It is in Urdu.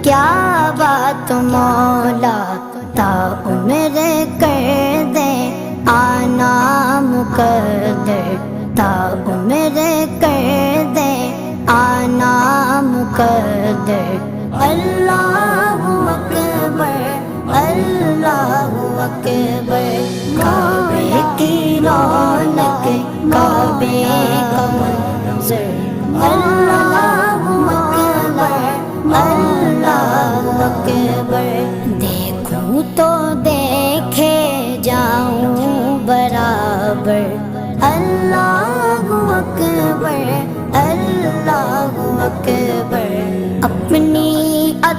کیا بات مولا تا عمر کر دے آنا مقدر، تا عمر کر دے آنا مقدر۔ اللہ اکبر اللہ اکبر، کعبے کی رونق کعبے کا منظر، اللہ اکبر اللہ اکبر۔